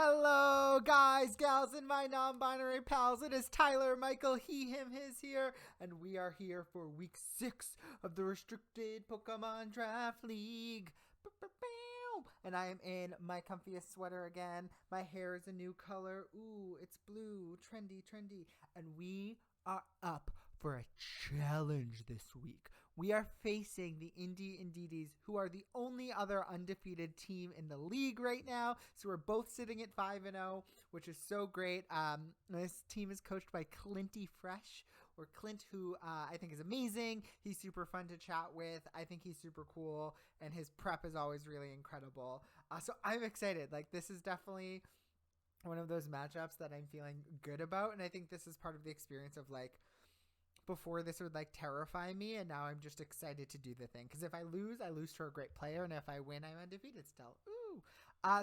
Hello, guys, gals, and my non-binary pals. It is Tyler, Michael, he, him, his here, and we are here for week 6 of the restricted Pokemon Draft League. And I am in my comfiest sweater again. My hair is a new color. Ooh, it's blue, trendy. And we are up for a challenge this week. We are facing the UNDEFEATED, who are the only other undefeated team in the league right now. So we're both sitting at 5-0, which is so great. This team is coached by Clinty Fresh, or Clint, who I think is amazing. He's super fun to chat with. I think he's super cool, and his prep is always really incredible. So I'm excited. This is definitely one of those matchups that I'm feeling good about, and I think this is part of the experience of before this would terrify me, and now I'm just excited to do the thing, because if I lose to a great player, and if I win, I'm undefeated still. Ooh.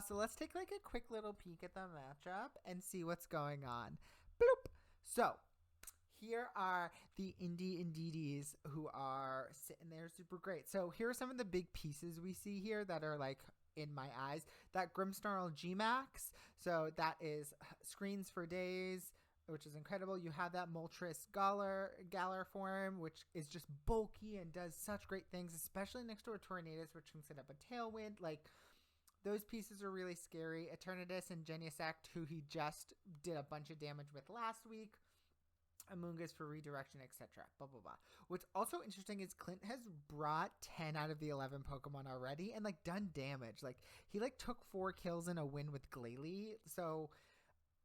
So let's take a quick little peek at the matchup and see what's going on. Bloop. So here are the UNDEFEATED, who are sitting there super great. So here are some of the big pieces we see here that are in my eyes. That Grimmsnarl G-Max, so that is screens for days, which is incredible. You have that Moltres Galar form, which is just bulky and does such great things, especially next to a Tornadus, which can set up a Tailwind. Those pieces are really scary. Eternatus and Genesect, who he just did a bunch of damage with last week. Amoonguss for redirection, etc. Blah, blah, blah. What's also interesting is Clint has brought 10 out of the 11 Pokemon already and done damage. He took 4 kills in a win with Glalie. So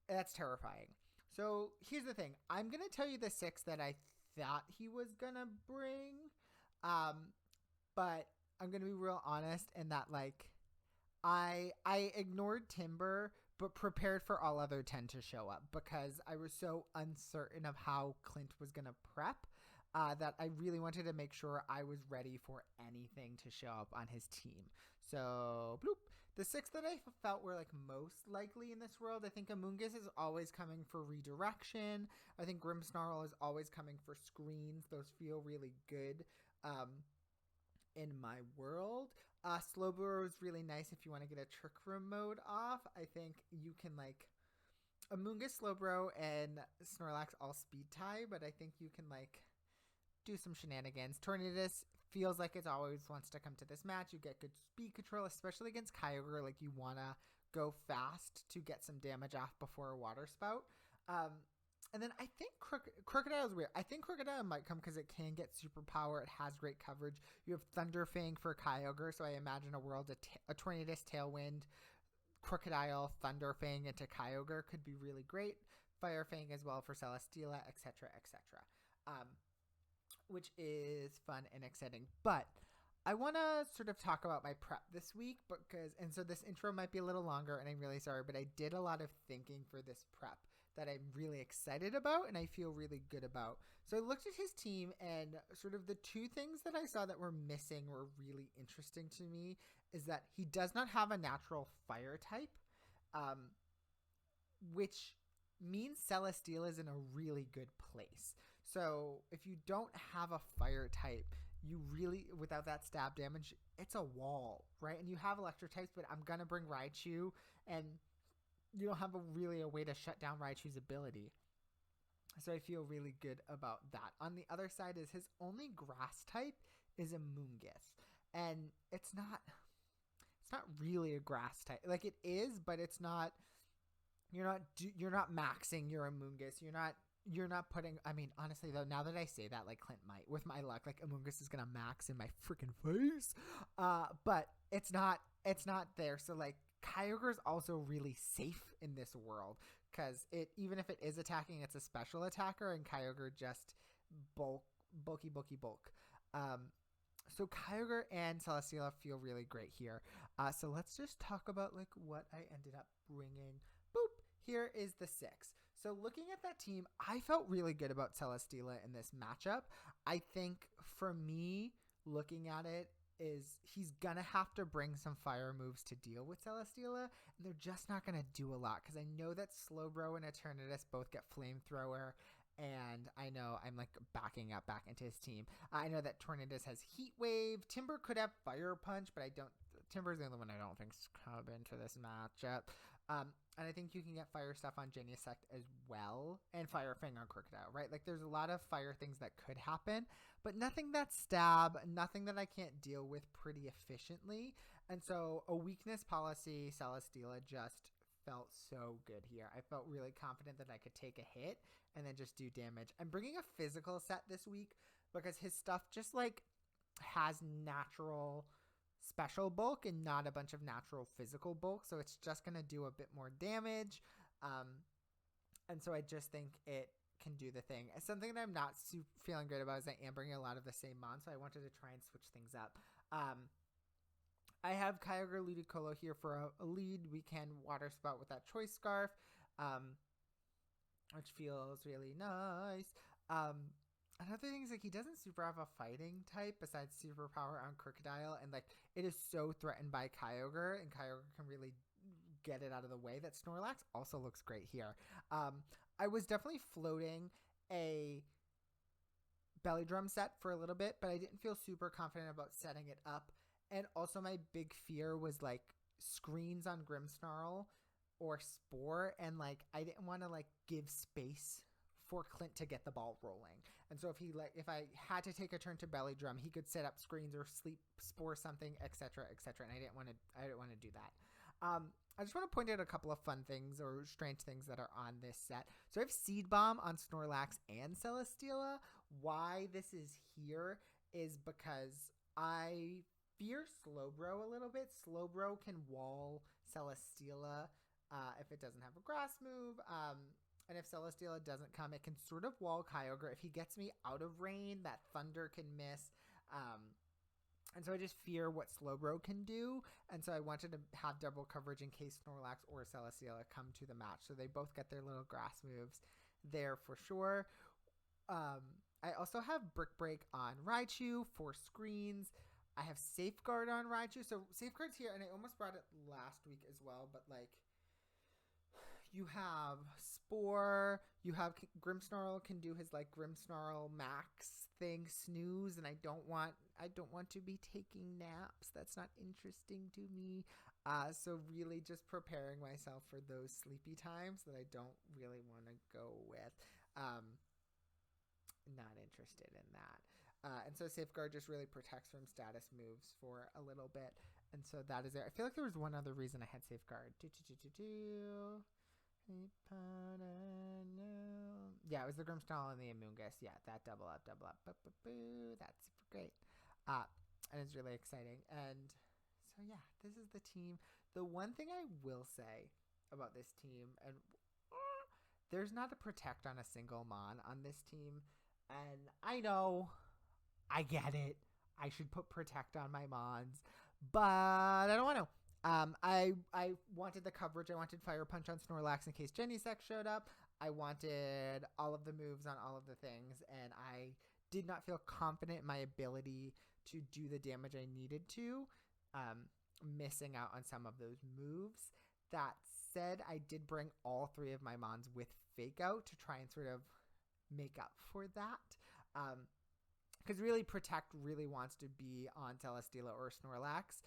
that's terrifying. So here's the thing. I'm going to tell you the 6 that I thought he was going to bring. But I'm going to be real honest in that I ignored Timber, but prepared for all other 10 to show up, because I was so uncertain of how Clint was going to prep that I really wanted to make sure I was ready for anything to show up on his team. So, bloop. The 6 that I felt were most likely in this world, I think Amoonguss is always coming for redirection. I think Grimmsnarl is always coming for screens. Those feel really good. In my world, Slowbro is really nice if you want to get a Trick Room mode off. I think you can Amoonguss, Slowbro, and Snorlax all speed tie, but I think you can do some shenanigans. Tornadus feels like it always wants to come to this match. You get good speed control, especially against Kyogre. You want to go fast to get some damage off before a water spout. And then I think Crocodile is weird. I think Crocodile might come because it can get superpower. It has great coverage. You have Thunderfang for Kyogre, so I imagine a world a Tornadus, Tailwind, Crocodile, Thunderfang into Kyogre could be really great. Firefang as well for Celesteela, etc., etc. Which is fun and exciting. But I want to sort of talk about my prep this week so this intro might be a little longer, and I'm really sorry, but I did a lot of thinking for this prep that I'm really excited about and I feel really good about. So I looked at his team, and sort of the 2 things that I saw that were missing were really interesting to me, is that he does not have a natural fire type, which means Celesteela is in a really good place. So if you don't have a fire type, you really, without that stab damage, it's a wall, right? And you have electric types, but I'm going to bring Raichu, and you don't have a way to shut down Raichu's ability. So I feel really good about that. On the other side is his only grass type is Amoonguss. And it's not really a grass type. It is, but it's not. You're not maxing your Amoonguss. You're not putting, I mean, honestly though, now that I say that, Clint might, with my luck, Amoonguss is going to max in my freaking face. But it's not there. So Kyogre is also really safe in this world, because even if it is attacking, it's a special attacker, and Kyogre just bulk. So Kyogre and Celesteela feel really great here. So let's just talk about what I ended up bringing. Boop. Here is the 6. So looking at that team, I felt really good about Celesteela in this matchup. I think for me, looking at it, is he's going to have to bring some fire moves to deal with Celesteela, and they're just not going to do a lot, because I know that Slowbro and Eternatus both get Flamethrower, and I know I'm backing up back into his team. I know that Tornadus has Heat Wave. Timber could have Fire Punch, but Timber's the only one I don't think's come into this matchup. And I think you can get fire stuff on Genesect as well, and Fire Fang on Crocodile, right? Like there's a lot of fire things that could happen, but nothing that stab, nothing that I can't deal with pretty efficiently. And so a weakness policy, Celesteela, just felt so good here. I felt really confident that I could take a hit and then just do damage. I'm bringing a physical set this week because his stuff just like has natural special bulk and not a bunch of natural physical bulk, so it's just gonna do a bit more damage, and so I just think it can do the thing. Something that I'm not feeling great about is I am bringing a lot of the same mon, so I wanted to try and switch things up. I have Kyogre Ludicolo here for a lead. We can water spout with that choice scarf, which feels really nice. Another thing is like he doesn't super have a fighting type besides superpower on Crocodile, and like it is so threatened by Kyogre, and Kyogre can really get it out of the way. That Snorlax also looks great here. I was definitely floating a belly drum set for a little bit, but I didn't feel super confident about setting it up. And also my big fear was like screens on Grimmsnarl or Spore, and like I didn't want to like give space for Clint to get the ball rolling. And so if I had to take a turn to belly drum, he could set up screens or sleep spore something, etc., etc. And I didn't want to do that. I just want to point out a couple of fun things or strange things that are on this set. So I have Seed Bomb on Snorlax and Celesteela. Why this is here is because I fear Slowbro a little bit. Slowbro can wall Celesteela if it doesn't have a grass move. And if Celesteela doesn't come, it can sort of wall Kyogre. If he gets me out of rain, that Thunder can miss. And so I just fear what Slowbro can do. And so I wanted to have double coverage in case Snorlax or Celesteela come to the match. So they both get their little grass moves there for sure. I also have Brick Break on Raichu for screens. I have Safeguard on Raichu. So Safeguard's here, and I almost brought it last week as well, but like you have Spore, you have Grimmsnarl can do his like Grimmsnarl max thing, snooze, and I don't want to be taking naps. That's not interesting to me. So really just preparing myself for those sleepy times that I don't really want to go with. Not interested in that. And so Safeguard just really protects from status moves for a little bit. And so that is there. I feel like there was one other reason I had Safeguard. Yeah, it was the Grimmsnarl and the Amoonguss. Yeah, that double up. That's super great. And it's really exciting. And so yeah, this is the team. The one thing I will say about this team, and there's not a protect on a single mon on this team. And I know, I get it. I should put protect on my mons, but I don't want to. I wanted the coverage. I wanted Fire Punch on Snorlax in case Genesect showed up. I wanted all of the moves on all of the things, and I did not feel confident in my ability to do the damage I needed to, missing out on some of those moves. That said, I did bring all three of my mons with Fake Out to try and sort of make up for that. Because really Protect really wants to be on Celesteela or Snorlax,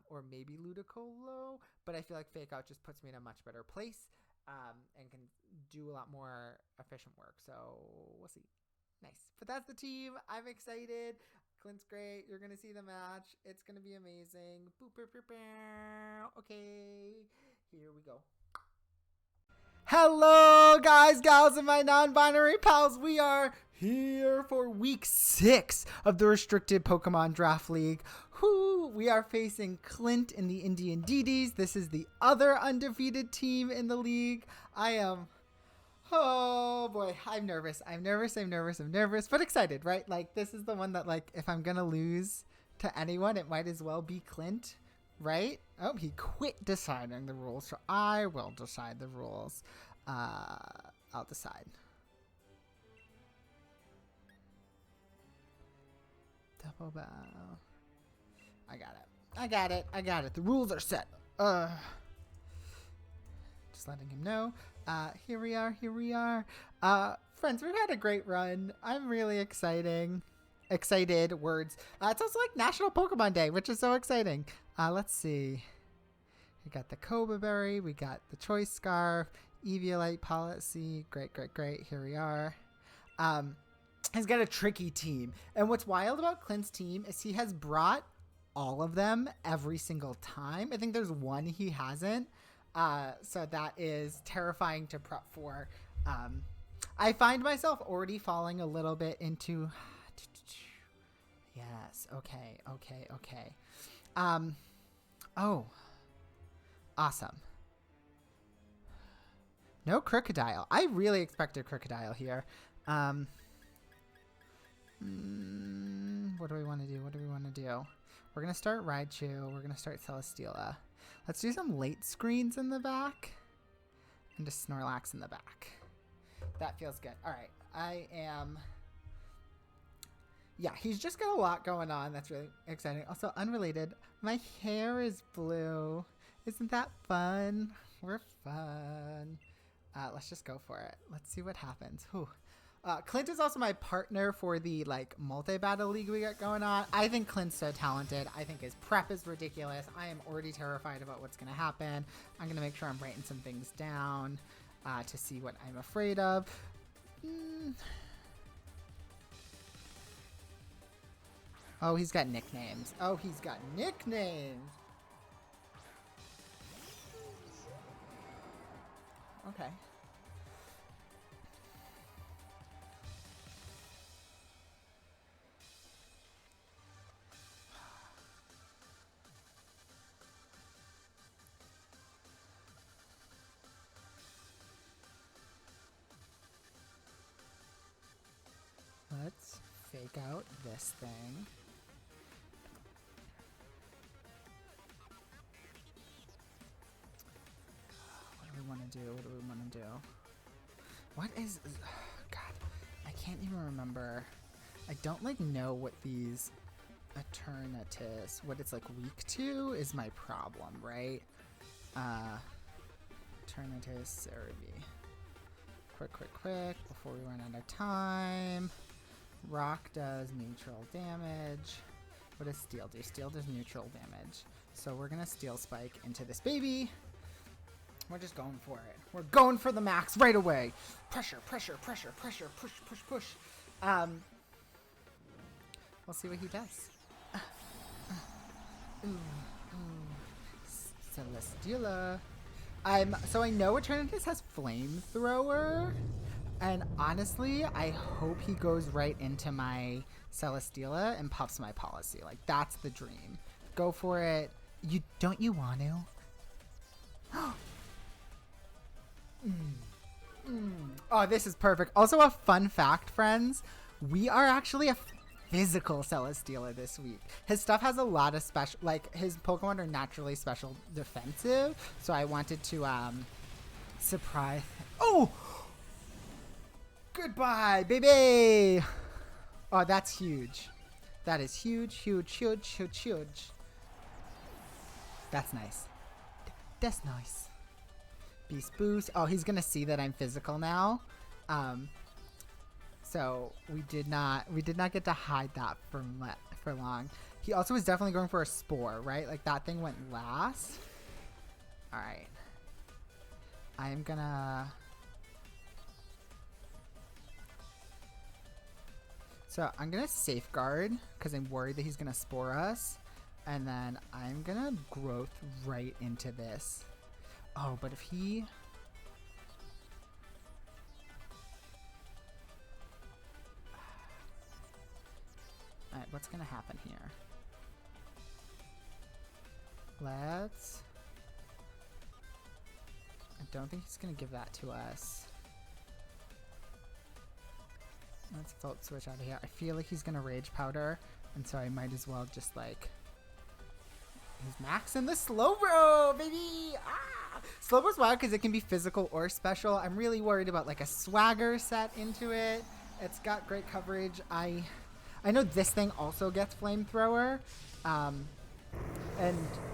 or maybe Ludicolo, but I feel like Fake Out just puts me in a much better place, and can do a lot more efficient work. So we'll see. Nice. But that's the team. I'm excited. Clint's great. You're going to see the match. It's going to be amazing. Boop, boop, boop, boop. Okay. Here we go. Hello, guys, gals, and my non-binary pals. We are here for week 6 of the restricted Pokemon Draft League. We are facing Clint in the Indian DDs. This is the other undefeated team in the league. Oh boy, I'm nervous, but excited, right? Like, this is the one that, like, if I'm gonna lose to anyone, it might as well be Clint, right? Oh, he quit deciding the rules, so I will decide the rules. I'll decide. Double bow. I got it. The rules are set. Just letting him know. Here we are. Friends, we've had a great run. I'm really excited. Words. It's also like National Pokemon Day, which is so exciting. Let's see. We got the Cobra Berry. We got the Choice Scarf. Eviolite Policy. Great, great, great. Here we are. He's got a tricky team. And what's wild about Clint's team is he has brought all of them every single time. I think there's one he hasn't. So that is terrifying to prep for. I find myself already falling a little bit into... Yes. Okay. Okay. Okay. Oh. Awesome. No Crocodile. I really expected Crocodile here. What do we want to do? What do we want to do? We're going to start Raichu. We're going to start Celesteela. Let's do some late screens in the back. And just Snorlax in the back. That feels good. All right. I am... Yeah, he's just got a lot going on. That's really exciting. Also, unrelated, my hair is blue. Isn't that fun? We're fun. Let's just go for it. Let's see what happens. Whew. Clint is also my partner for the multi-battle league we got going on. I think Clint's so talented. I think his prep is ridiculous. I am already terrified about what's going to happen. I'm going to make sure I'm writing some things down to see what I'm afraid of. Oh, he's got nicknames. Oh, he's got nicknames. Okay. Let's fake out this thing. What do we want to do? What do we want to do? What is... God, I can't even remember. I don't know what these Eternatus, what it's weak to is my problem, right? Eternatus, Cerebi. Quick, before we run out of time. Rock does neutral damage. What does Steel do? Steel does neutral damage. So we're gonna Steel Spike into this baby. We're just going for it. We're going for the max right away. Pressure, push. We'll see what he does. Celesteela. So I know Eternatus has Flamethrower, and honestly, I hope he goes right into my Celesteela and puffs my Policy. That's the dream. Go for it. Don't you want to? Oh, this is perfect. Also, a fun fact, friends. We are actually a physical Celesteela this week. His stuff has a lot of special, his Pokemon are naturally special defensive, so I wanted to surprise. Oh, goodbye, baby. Oh, that's huge. That is huge. That's nice. That's nice. Beast Boost. Oh, he's gonna see that I'm physical now. So we did not get to hide that for long. He also was definitely going for a Spore, right? That thing went last. All right. I'm gonna... So I'm gonna Safeguard because I'm worried that he's gonna Spore us. And then I'm gonna Growth right into this. Oh, but if he... Alright, what's gonna happen here? Let's... I don't think he's gonna give that to us. Let's Volt Switch out of here. I feel like he's gonna Rage Powder, and so I might as well just he's maxing the Slowbro, baby! Ah! Slowbro's wild because it can be physical or special. I'm really worried about a Swagger set into it. It's got great coverage. I know this thing also gets Flamethrower. And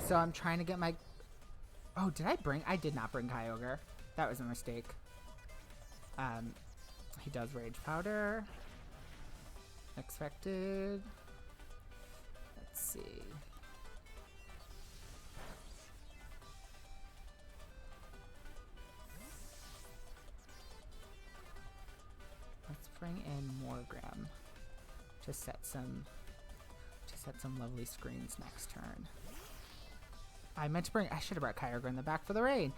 so I'm trying to get my... Oh, I did not bring Kyogre. That was a mistake. He does Rage Powder. Expected. Let's see. to set some lovely screens next turn. I should have brought Kyogre in the back for the rain.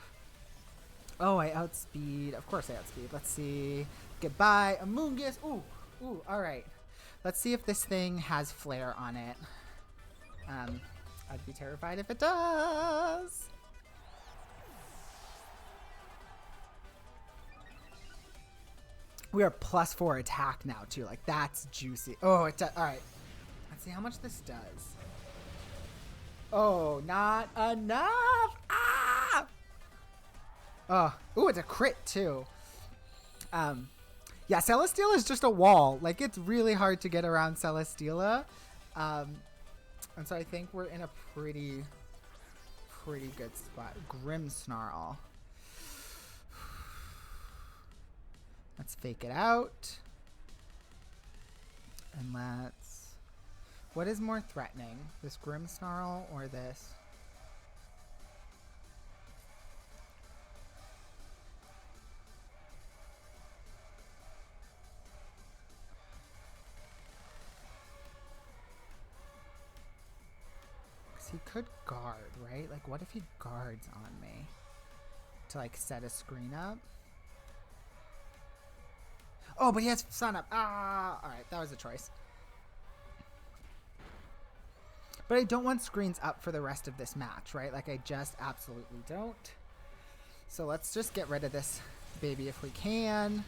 Oh, I outspeed. Of course I outspeed. Let's see. Goodbye, Amoonguss. Ooh, all right. Let's see if this thing has Flare on it. I'd be terrified if it does. We are +4 attack now, too. Like, that's juicy. Oh, it does. All right. Let's see how much this does. Oh, not enough. Ah! Oh, ooh, it's a crit, too. Yeah, Celesteela is just a wall. Like, it's really hard to get around Celesteela. And so I think we're in a pretty good spot. Grimmsnarl. Let's fake it out. And let's... What is more threatening? This Grimmsnarl or this? He could guard, right? Like, what if he guards on me to, like, set a screen up? Oh, but he has Sun Up. Ah! Alright, that was a choice. But I don't want screens up for the rest of this match, right? Like, I just absolutely don't. So let's just get rid of this baby if we can.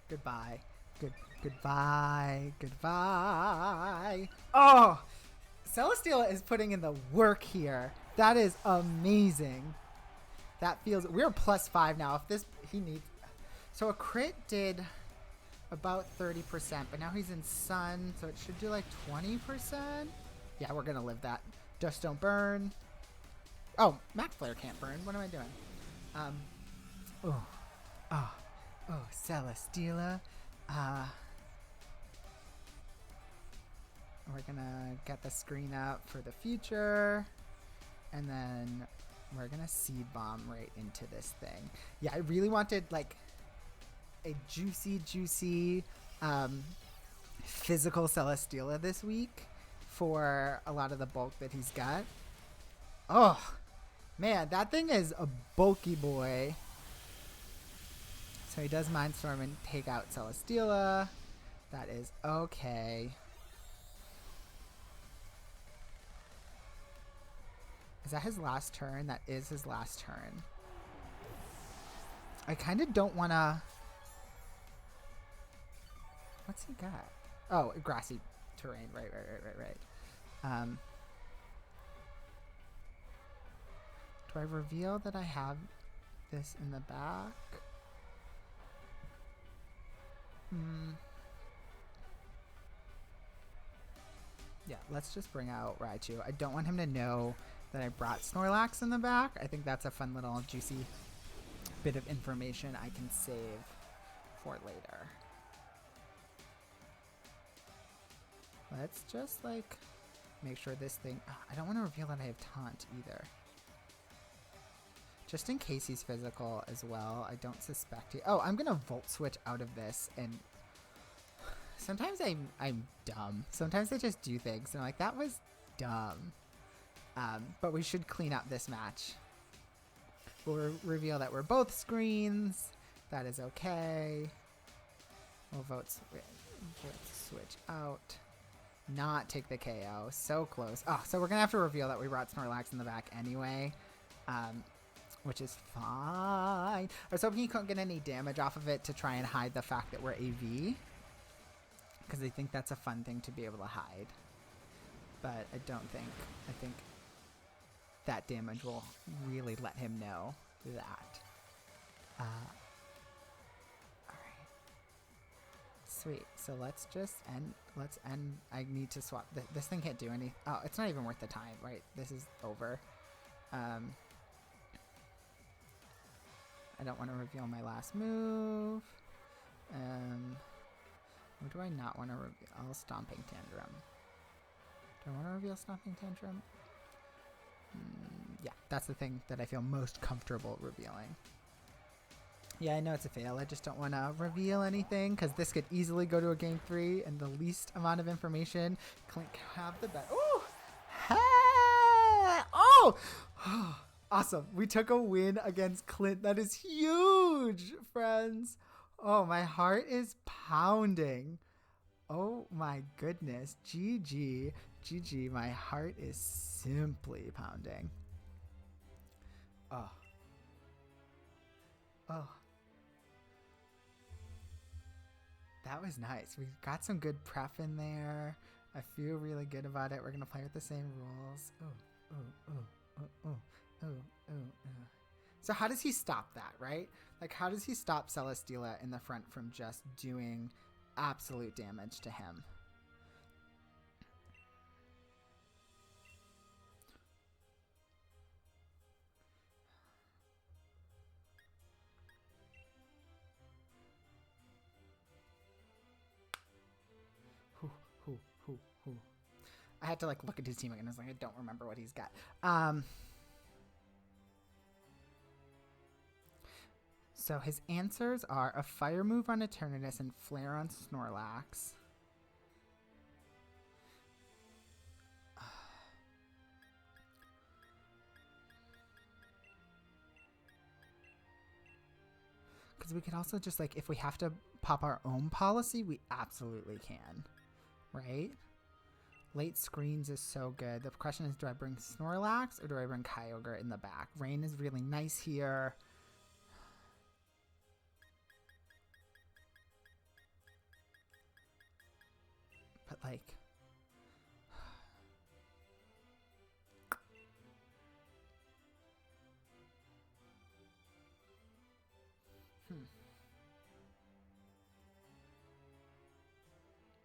Goodbye. Goodbye. Oh! Celesteela is putting in the work here. That is amazing. That feels... We're +5 now. If this... He needs... So a crit did about 30%, but now he's in Sun, so it should do like 20%? Yeah, we're gonna live that. Dust don't burn. Oh, Max Flare can't burn. What am I doing? Oh, Celesteela. We're gonna get the screen up for the future, and then we're gonna Seed Bomb right into this thing. Yeah, I really wanted like a juicy physical Celesteela this week for a lot of the bulk that he's got. Oh man, that thing is a bulky boy. So he does Mindstorm and take out Celesteela. That is okay. Is that his last turn? That is his last turn. I kind of don't want to... What's he got? Oh, grassy terrain. Right. Do I reveal that I have this in the back? Yeah, let's just bring out Raichu. I don't want him to know that I brought Snorlax in the back. I think that's a fun little juicy bit of information I can save for later. Let's just like make sure this thing... I don't want to reveal that I have Taunt either. Just in case he's physical as well. I don't suspect he... Oh, I'm going to Volt Switch out of this. And sometimes I'm dumb. Sometimes I just do things and I'm like, that was dumb. But we should clean up this match. We'll reveal that we're both screens. That is okay. We'll vote switch out. Not take the KO. So close. Oh, so we're going to have to reveal that we brought Snorlax in the back anyway. Which is fine. I was hoping he couldn't get any damage off of it to try and hide the fact that we're AV. Because I think that's a fun thing to be able to hide. But I don't think... I think that damage will really let him know that. Alright. Sweet. So let's just end... Let's end... I need to swap... This thing can't do any... Oh, it's not even worth the time, right? This is over. I don't want to reveal my last move. What do I not want to reveal? Stomping Tantrum. Do I want to reveal Stomping Tantrum? Yeah, that's the thing that I feel most comfortable revealing. Yeah, I know it's a fail. I just don't want to reveal anything because this could easily go to a game 3 and the least amount of information Clint can have the better. Oh! Hey! Oh! Awesome. We took a win against Clint. That is huge, friends. Oh, my heart is pounding. Oh my goodness. GG. GG. My heart is simply pounding. Oh. Oh. That was nice. We got some good prep in there. I feel really good about it. We're going to play with the same rules. Oh, oh, oh, oh, oh, oh, oh, oh. So how does he stop that, right? Like, how does he stop Celesteela in the front from just doing absolute damage to him? I had to like look at his team again. I was like, I don't remember what he's got. So his answers are a Fire move on Eternatus and Flare on Snorlax. Because we could also just like, if we have to pop our own policy, we absolutely can, right? Late screens is so good. The question is, do I bring Snorlax or do I bring Kyogre in the back? Rain is really nice here. But like...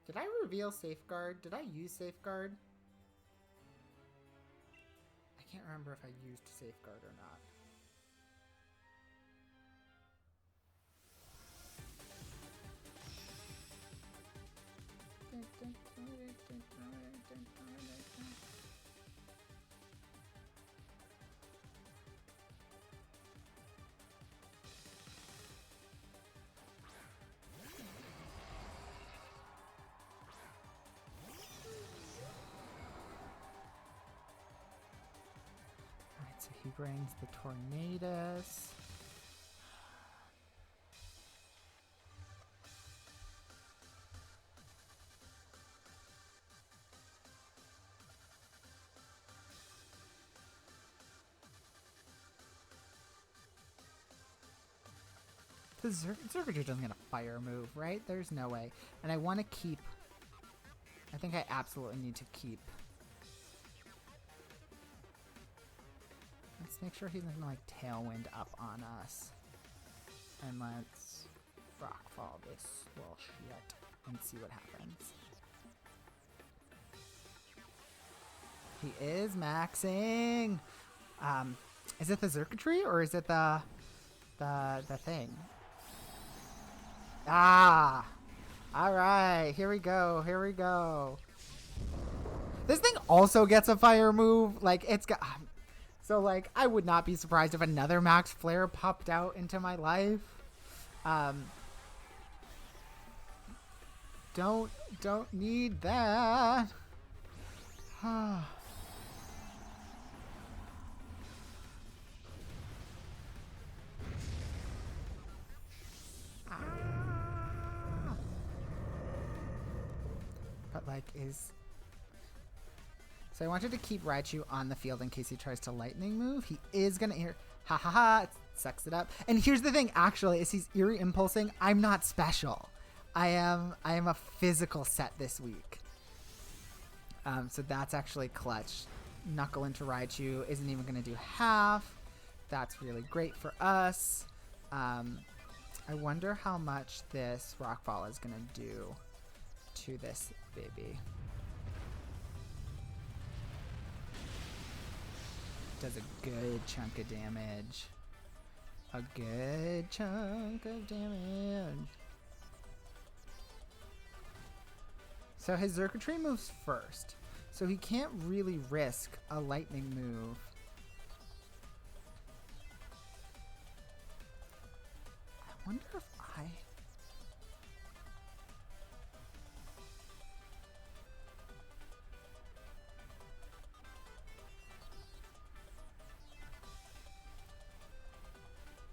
Did I reveal Safeguard? Did I use Safeguard? I can't remember if I used Safeguard or not. So he brings the Tornadus. The Zergudry doesn't get a fire move, right? There's no way. And I want to keep... I think I absolutely need to keep... Let's make sure he's not gonna like Tailwind up on us. And let's Rockfall this little shit and see what happens. He is maxing. Is it the Zergudry or is it the thing? Ah! Alright, here we go, here we go. This thing also gets a fire move. Like, it's got... So, like, I would not be surprised if another Max Flare popped out into my life. Don't need that. But, like, So I wanted to keep Raichu on the field in case he tries to lightning move. He is going to hear, ha ha ha, it sucks it up. And here's the thing, actually, is he's Eerie Impulsing. I'm not special. I am a physical set this week. So that's actually clutch. Knuckle into Raichu isn't even going to do half. That's really great for us. I wonder how much this Rockfall is going to do to this baby. Does a good chunk of damage. A good chunk of damage. So his Zergudry moves first. So he can't really risk a lightning move. I if I...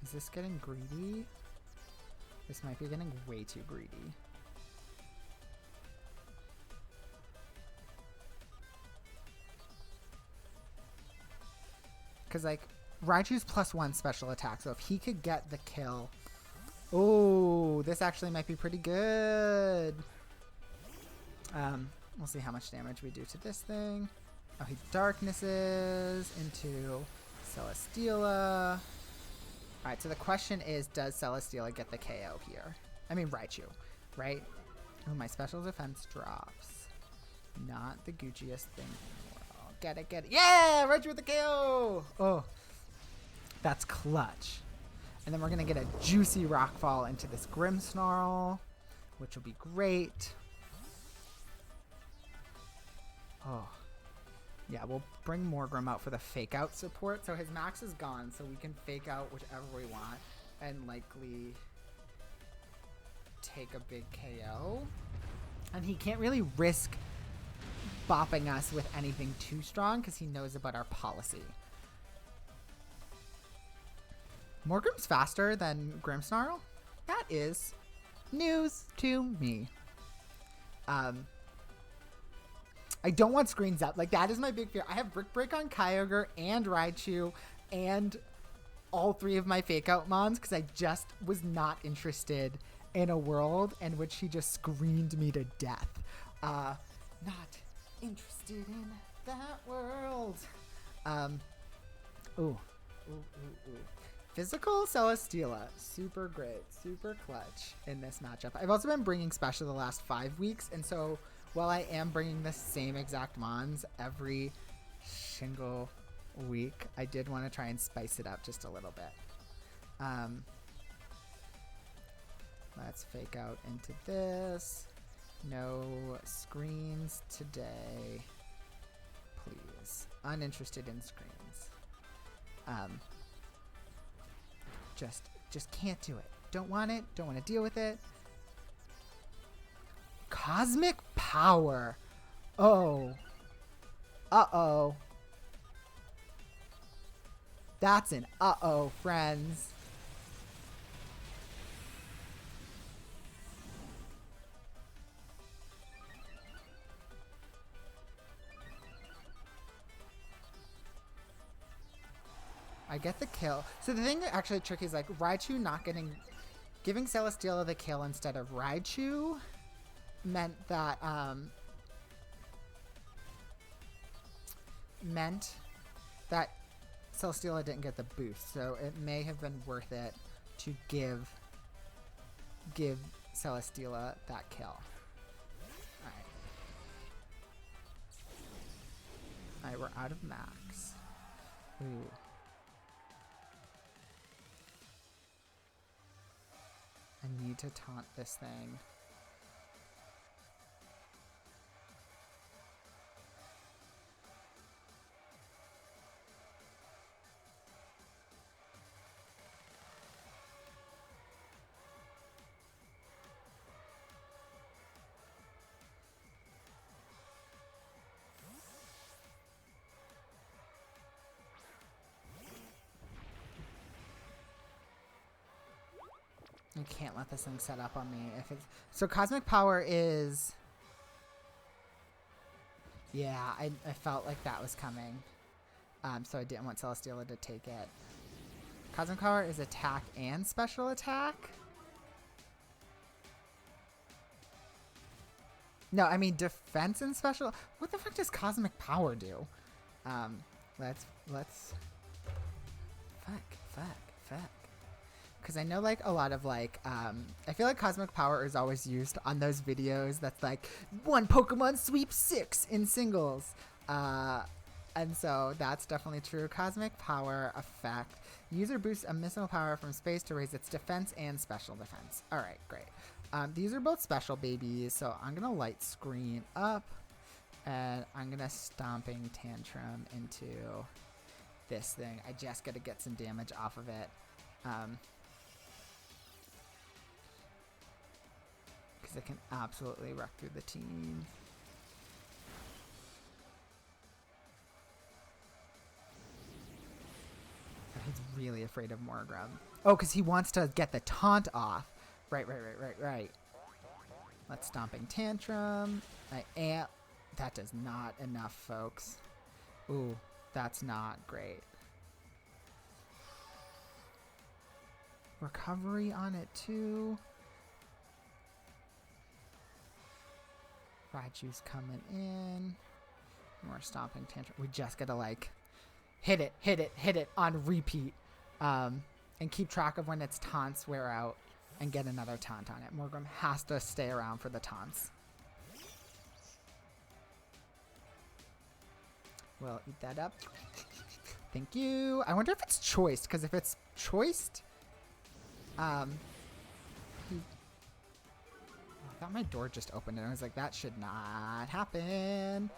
Is this getting greedy? This might be getting way too greedy. Because, like, Raichu's +1 special attack, so if he could get the kill... Oh, this actually might be pretty good. We'll see how much damage we do to this thing. Oh, he darknesses into Celesteela. Alright, so the question is, does Celesteela get the KO here? I mean, Raichu, right? Oh, my special defense drops. Not the Gucciest thing in the world. Get it, get it. Yeah! Raichu with the KO! Oh, that's clutch. And then we're going to get a juicy Rockfall into this Grimmsnarl, which will be great. Oh. Yeah, we'll bring Morgrim out for the fake out support. So his max is gone, so we can fake out whichever we want and likely take a big KO. And he can't really risk bopping us with anything too strong because he knows about our policy. Morgrim's faster than Grimmsnarl? That is news to me. I don't want screens up. Like, that is my big fear. I have Brick Break on Kyogre and Raichu and all 3 of my Fake Out Mons because I just was not interested in a world in which he just screamed me to death. Not interested in that world. Ooh. Physical Celesteela. Super great. Super clutch in this matchup. I've also been bringing special the last 5 weeks, and so... while I am bringing the same exact Mons every single week, I did want to try and spice it up just a little bit. Let's fake out into this. No screens today. Please. Uninterested in screens. Just can't do it. Don't want it. Don't want to deal with it. Cosmic Power. Oh. Uh-oh. That's an uh-oh, friends. I get the kill. So the thing that actually tricky is like Raichu not giving Celesteela the kill instead of Raichu meant that Celesteela didn't get the boost, so it may have been worth it to give Celesteela that kill. Alright, we're out of max. Ooh. I need to taunt this thing. I can't let this thing set up on me. So Cosmic Power is... Yeah, I felt like that was coming. So I didn't want Celesteela to take it. Cosmic Power is attack and special attack? No, I mean defense and special... What the fuck does Cosmic Power do? Let's... Fuck. Because I know, like, a lot of, like, I feel like Cosmic Power is always used on those videos that's, like, 1 Pokemon sweep 6 in singles. And so that's definitely true. Cosmic Power effect. User boosts a missile power from space to raise its defense and special defense. All right, great. These are both special babies, so I'm going to light screen up. And I'm going to Stomping Tantrum into this thing. I just got to get some damage off of it. because it can absolutely wreck through the team. But he's really afraid of Morgrem. Oh, because he wants to get the taunt off. Right. Let's Stomping Tantrum. That does not enough, folks. Ooh, that's not great. Recovery on it, too. Raichu's coming in. More Stomping Tantrum. We just gotta, like, hit it on repeat. And keep track of when its taunts wear out and get another taunt on it. Morgrem has to stay around for the taunts. We'll eat that up. Thank you. I wonder if it's choiced, because if it's choiced, I thought my door just opened and I was like, that should not happen.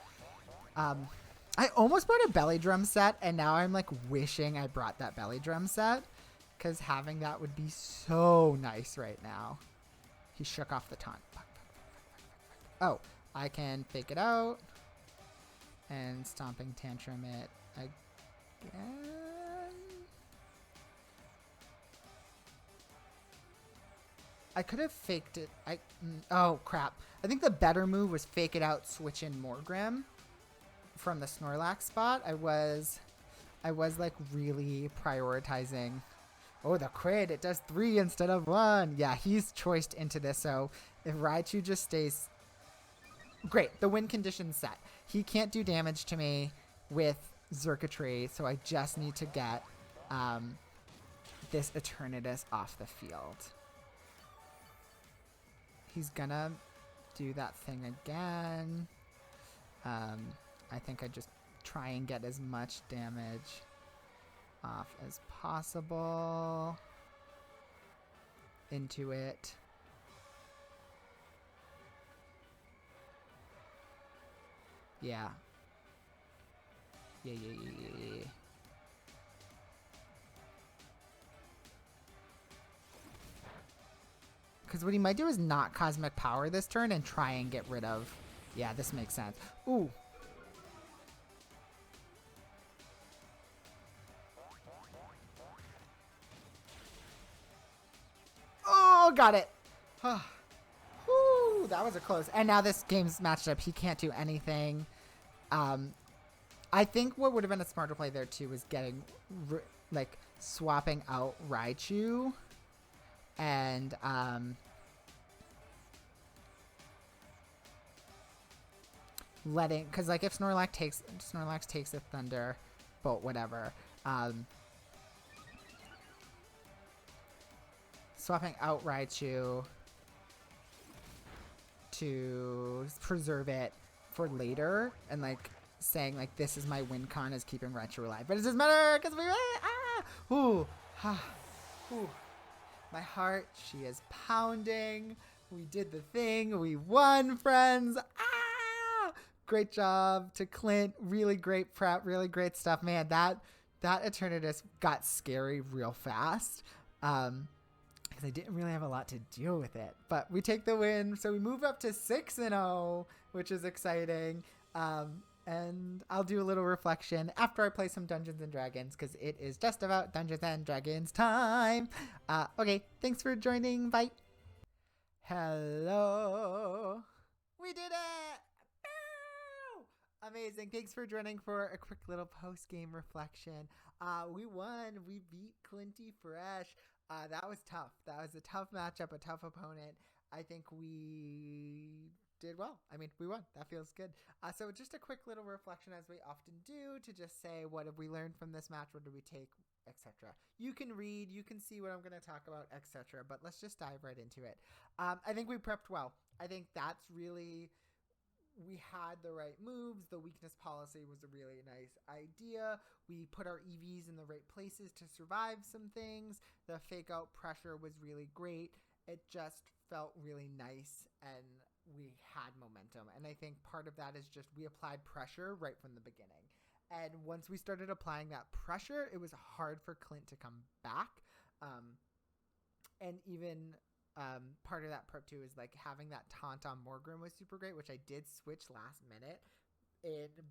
I almost bought a belly drum set, and now I'm like wishing I brought that belly drum set, because having that would be so nice right now. He shook off the taunt. Oh, I can fake it out and Stomping Tantrum it again. I could have faked it. Oh crap. I think the better move was fake it out, switch in Morgrem from the Snorlax spot. I was like really prioritizing. Oh, the crit, it does 3 instead of 1. Yeah, he's choiced into this, so if Raichu just stays... Great, the win condition's set. He can't do damage to me with Xurkitree, so I just need to get this Eternatus off the field. He's gonna do that thing again. I think I just try and get as much damage off as possible into it. Yeah. Yeah. Because what he might do is not Cosmic Power this turn and try and get rid of... Yeah, this makes sense. Ooh. Oh, got it. Whew, that was a close. And now this game's matched up. He can't do anything. I think what would have been a smarter play there, too, was getting... like, swapping out Raichu. And, letting, because like if Snorlax takes a Thunderbolt, whatever, swapping out Raichu to preserve it for later, and like saying like this is my win con is keeping Raichu alive, but it doesn't matter because we ooh. My heart, she is pounding. We did the thing. We won, friends. Great job to Clint. Really great prep. Really great stuff. Man, that Eternatus got scary real fast. Because I didn't really have a lot to deal with it. But we take the win. So we move up to 6-0, which is exciting. And I'll do a little reflection after I play some Dungeons and Dragons, because it is just about Dungeons and Dragons time. Okay, thanks for joining. Bye. Hello. We did it. Amazing. Thanks for joining for a quick little post-game reflection. We won. We beat Clinty Fresh. That was tough. That was a tough matchup, a tough opponent. I think we did well. I mean, we won. That feels good. So just a quick little reflection, as we often do, to just say, what have we learned from this match? What did we take, etc. You can read, you can see what I'm going to talk about, etc. But let's just dive right into it. I think we prepped well. I think that's really... We had the right moves. The weakness policy was a really nice idea. We put our EVs in the right places to survive some things. The fake out pressure was really great. It just felt really nice, and we had momentum. And I think part of that is just we applied pressure right from the beginning. And once we started applying that pressure, it was hard for Clint to come back. And even part of that prep too is like having that taunt on Morgrim was super great, which I did switch last minute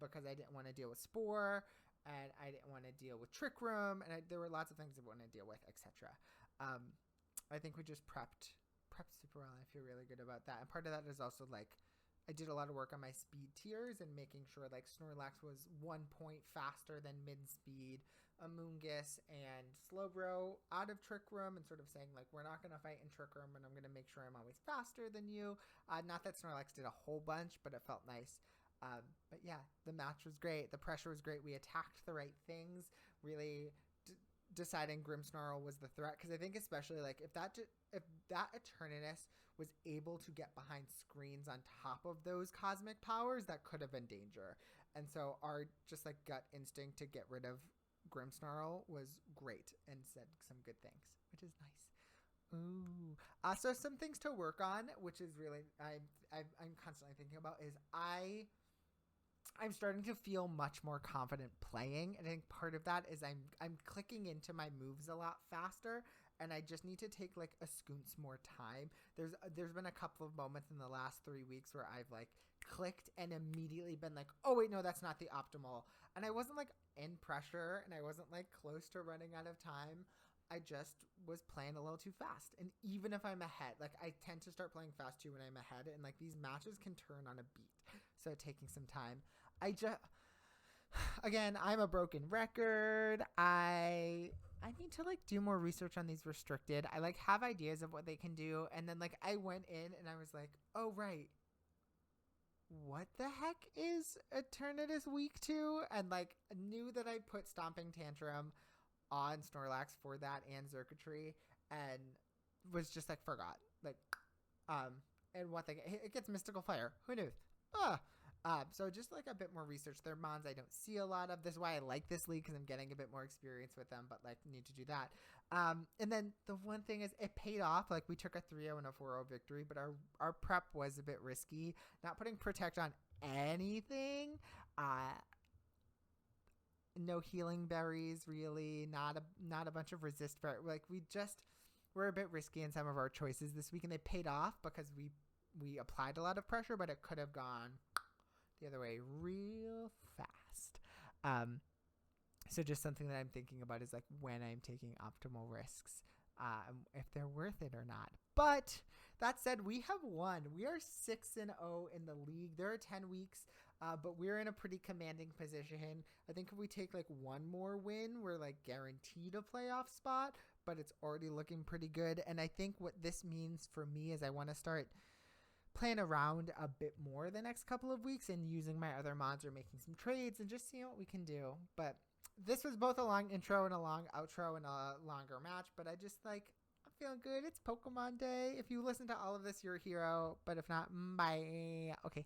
because I didn't want to deal with Spore and I didn't want to deal with Trick Room, and there were lots of things I wanted to deal with, etc. I think we just prepped super well, and I feel really good about that. And part of that is also like I did a lot of work on my speed tiers and making sure like Snorlax was 1 point faster than mid speed, Amoonguss and Slowbro out of Trick Room, and sort of saying like we're not going to fight in Trick Room and I'm going to make sure I'm always faster than you. Not that Snorlax did a whole bunch, but it felt nice. But yeah, the match was great. The pressure was great. We attacked the right things, really deciding Grimmsnarl was the threat. Because I think especially like if that Eternatus was able to get behind screens on top of those cosmic powers, that could have been danger. And so our just like gut instinct to get rid of Grimmsnarl was great and said some good things, which is nice. Ooh. So some things to work on, which is really I'm constantly thinking about, is I'm starting to feel much more confident playing, and I think part of that is I'm clicking into my moves a lot faster, and I just need to take like a scoons more time. There's been a couple of moments in the last 3 weeks where I've like clicked and immediately been like, oh wait, no, that's not the optimal, and I wasn't like in pressure and I wasn't like close to running out of time. I just was playing a little too fast, and even if I'm ahead, like I tend to start playing fast too when I'm ahead, and like these matches can turn on a beat, so taking some time. Again, I'm a broken record. I need to like do more research on these restricted. I like have ideas of what they can do, and then like I went in and I was like, oh right, what the heck is Eternatus weak to? And like knew that I put Stomping Tantrum on Snorlax for that and Xurkitree, and was just like forgot. Like and one thing, it gets Mystical Fire. Who knew? So just like a bit more research. They're mons I don't see a lot of. This is why I like this league, because I'm getting a bit more experience with them, but like need to do that. And then the one thing is it paid off. Like we took a 3-0 and a 4-0 victory, but our prep was a bit risky. Not putting Protect on anything. No healing berries, really. Not a bunch of resist berries. Like we're a bit risky in some of our choices this week, and they paid off because we applied a lot of pressure, but it could have gone the other way real fast. So just something that I'm thinking about is like when I'm taking optimal risks, if they're worth it or not. But that said, we have won. We are 6-0 in the league. There are 10 weeks, but we're in a pretty commanding position. I think if we take like one more win, we're like guaranteed a playoff spot, but it's already looking pretty good. And I think what this means for me is I want to start playing around a bit more the next couple of weeks and using my other mods or making some trades and just seeing what we can do. But this was both a long intro and a long outro and a longer match, but I just like, I'm feeling good. It's Pokemon Day. If you listen to all of this, you're a hero, but if not, bye. Okay.